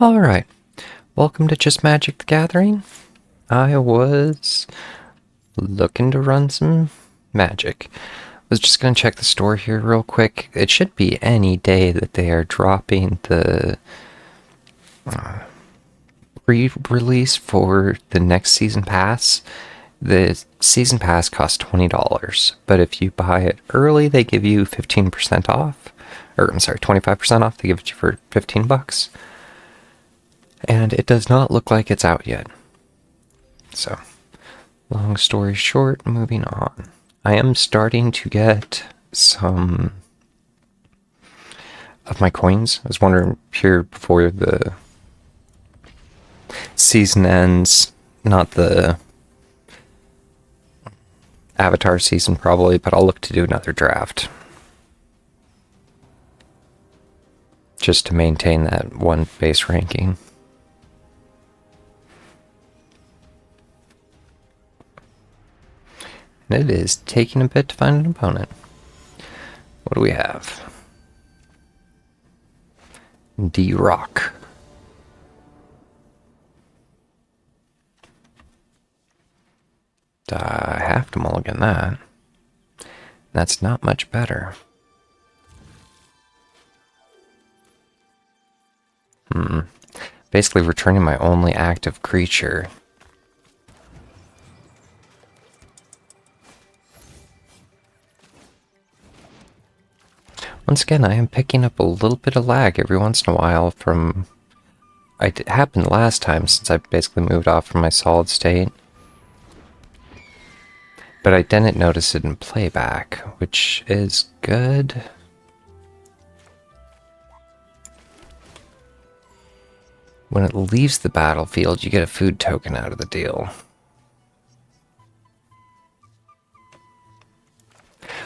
Alright, welcome to Just Magic the Gathering. I was looking to run some magic. Was just going to check the store here real quick. It should be any day that they are dropping the re-release for the next season pass. The season pass costs $20, but if you buy it early, they give you 15% off. Or, I'm sorry, 25% off. They give it to you for 15 bucks. And it does not look like it's out yet. So, long story short, moving on. I am starting to get some of my coins. I was wondering here before the season ends, not the Avatar season probably, but I'll look to do another draft. Just to maintain that one base ranking. And it is taking a bit to find an opponent. What do we have? D-Rock. I have to mulligan that. That's not much better. Basically returning my only active creature. Once again, I am picking up a little bit of lag every once in a while from... It happened last time since I basically moved off from my solid state. But I didn't notice it in playback, which is good. When it leaves the battlefield, you get a food token out of the deal.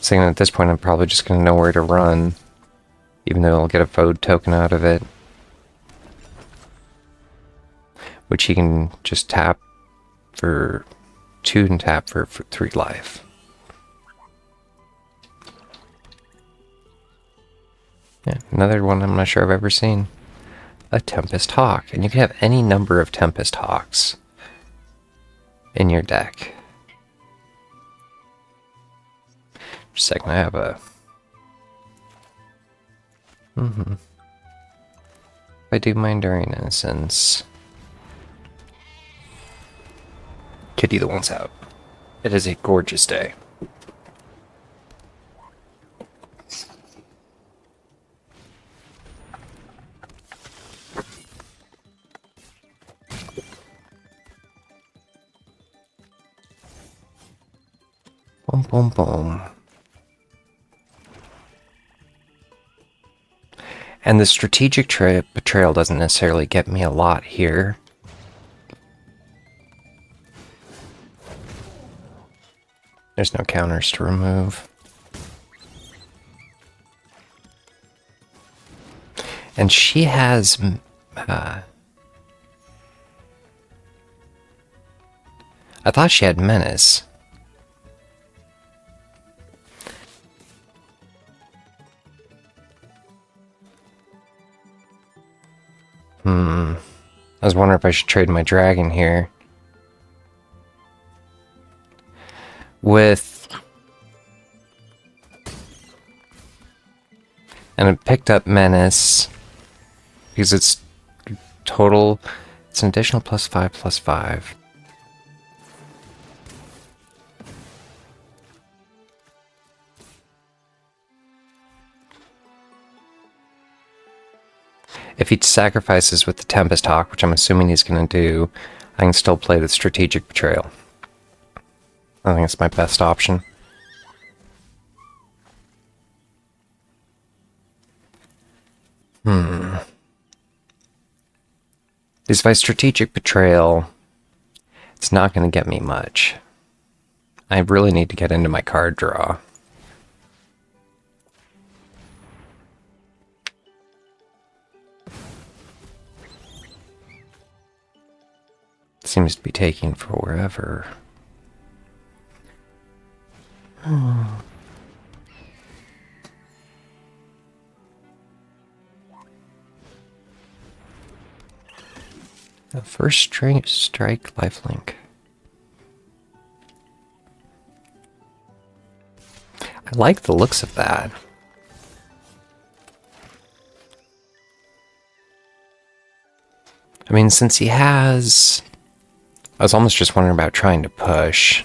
Saying at this point, I'm probably just going to know where to run, even though I'll get a food token out of it, which he can just tap for 2 and tap for 3 life. Yeah, another one I'm not sure I've ever seen. A Tempest Hawk, and you can have any number of Tempest Hawks in your deck. Just a second, I have a... If I do my Enduring Innocence... Kitty the one's out. It is a gorgeous day. Boom, boom, boom. And the strategic betrayal doesn't necessarily get me a lot here. There's no counters to remove. And she has... I thought she had Menace. I was wondering if I should trade my dragon here. With... And it picked up Menace. Because it's total... It's an additional +5/+5. If he sacrifices with the Tempest Hawk, which I'm assuming he's going to do, I can still play the Strategic Betrayal. I think it's my best option. Because if I Strategic Betrayal, it's not going to get me much. I really need to get into my card draw. Seems to be taking forever. The first strike lifelink. I like the looks of that. I mean, since he has... I was almost just wondering about trying to push.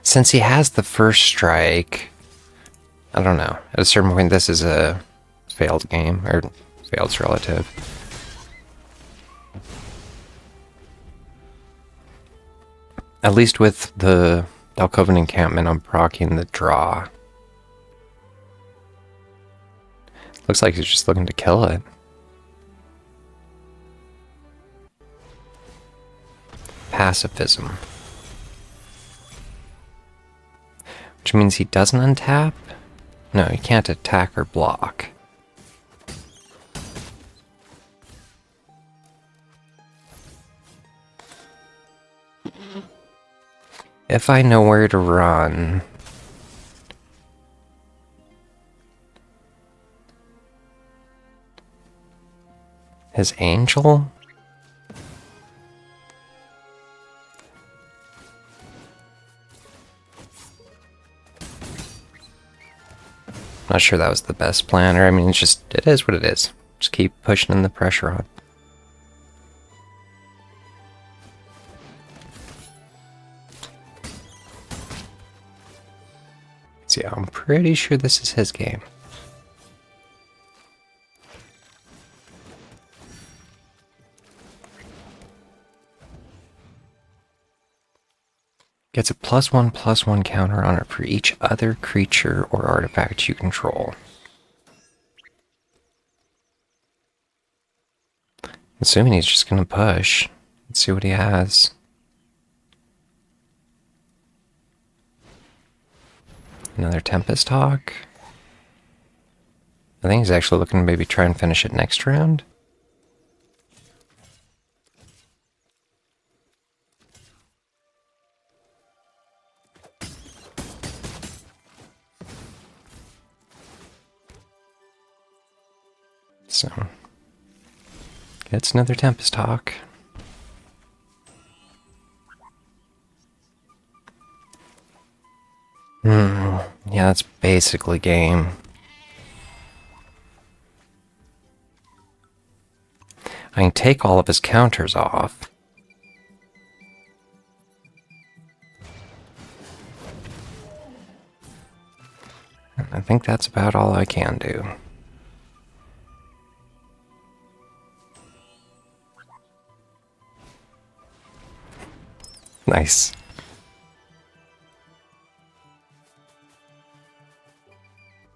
Since he has the first strike, I don't know. At a certain point, this is a failed game, or failed's relative. At least with the Alcoven encampment, I'm proccing the draw. Looks like he's just looking to kill it. Pacifism. Which means he doesn't untap? No, he can't attack or block. If I know where to run... His angel? Not sure that was the best plan, or I mean, it is what it is. Just keep pushing in the pressure on. So yeah, I'm pretty sure this is his game. Gets a +1/+1 counter on it for each other creature or artifact you control. Assuming he's just gonna push. Let's see what he has. Another Tempest Hawk. I think he's actually looking to maybe try and finish it next round. So, gets another Tempest Hawk. Yeah, that's basically game. I can take all of his counters off. I think that's about all I can do. Nice.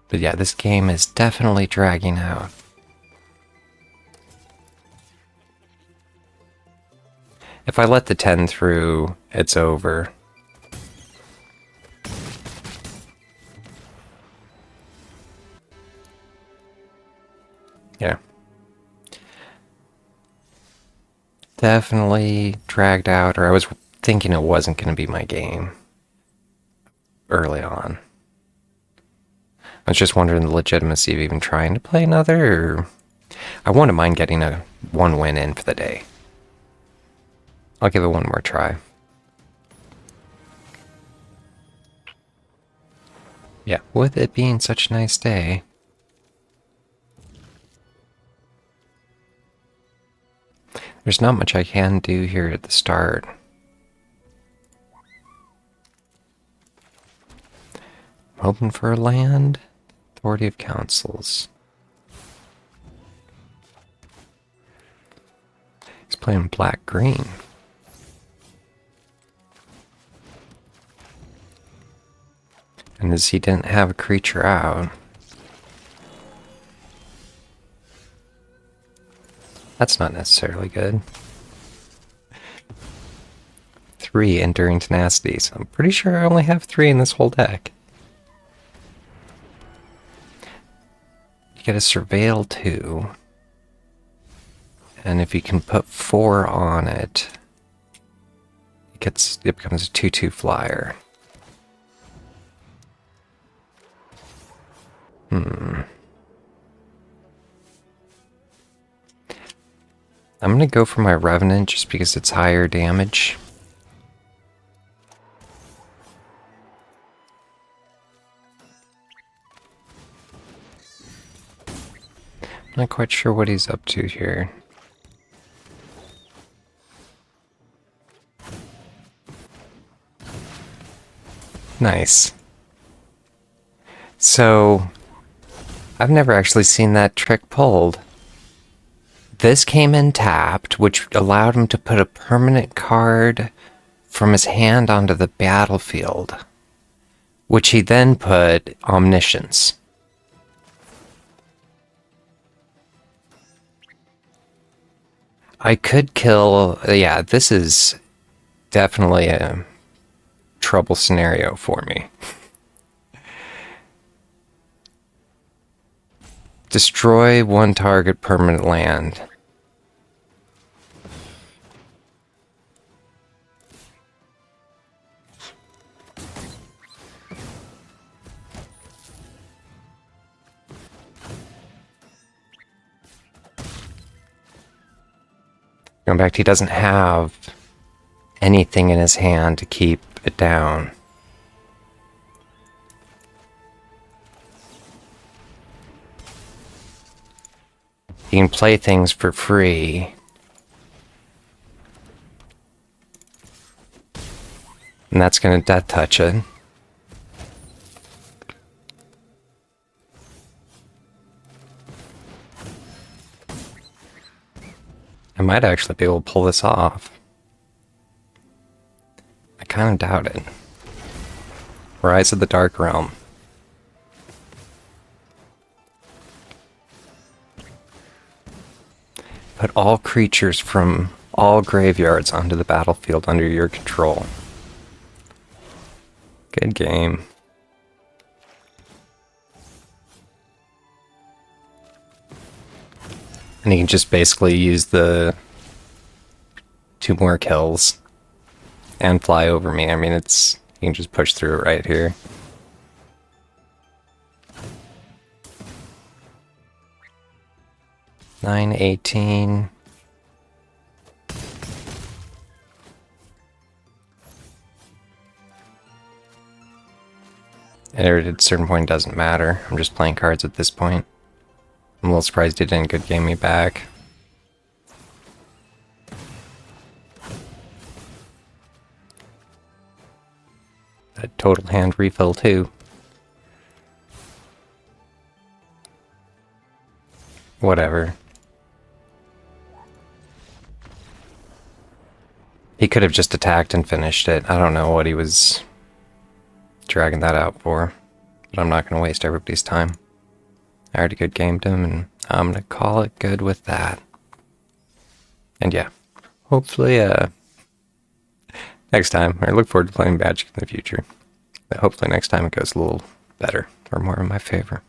But yeah, this game is definitely dragging out. If I let the 10 through, it's over. Yeah. Definitely dragged out, or I was thinking it wasn't going to be my game early on. I was just wondering the legitimacy of even trying to play another, or... I wouldn't mind getting a 1 win in for the day. I'll give it one more try. Yeah, with it being such a nice day. There's not much I can do here at the start. I'm hoping for a land. Authority of Consuls. He's playing black-green. And as he didn't have a creature out... That's not necessarily good. 3 Enduring Tenacity, so I'm pretty sure I only have 3 in this whole deck. You get a Surveil 2. And if you can put 4 on it, it becomes a 2/2 flyer. I'm gonna go for my Revenant just because it's higher damage. Not quite sure what he's up to here. Nice. So, I've never actually seen that trick pulled. This came in tapped, which allowed him to put a permanent card from his hand onto the battlefield, which he then put Omniscience. I could kill... Yeah, this is definitely a trouble scenario for me. Destroy one target permanent land. Going back, he doesn't have anything in his hand to keep it down. He can play things for free. And that's going to death touch it. I might actually be able to pull this off. I kind of doubt it. Rise of the Dark Realm. Put all creatures from all graveyards onto the battlefield under your control. Good game. And you can just basically use the 2 more kills and fly over me. I mean, it's... you can just push through it right here. $9.18. At a certain point, it doesn't matter. I'm just playing cards at this point. I'm a little surprised he didn't good game me back. That total hand refill too. Whatever. He could have just attacked and finished it. I don't know what he was dragging that out for. But I'm not going to waste everybody's time. I already good gamed him, and I'm going to call it good with that. And yeah, hopefully next time, I look forward to playing Magic in the future. But hopefully next time it goes a little better, or more in my favor.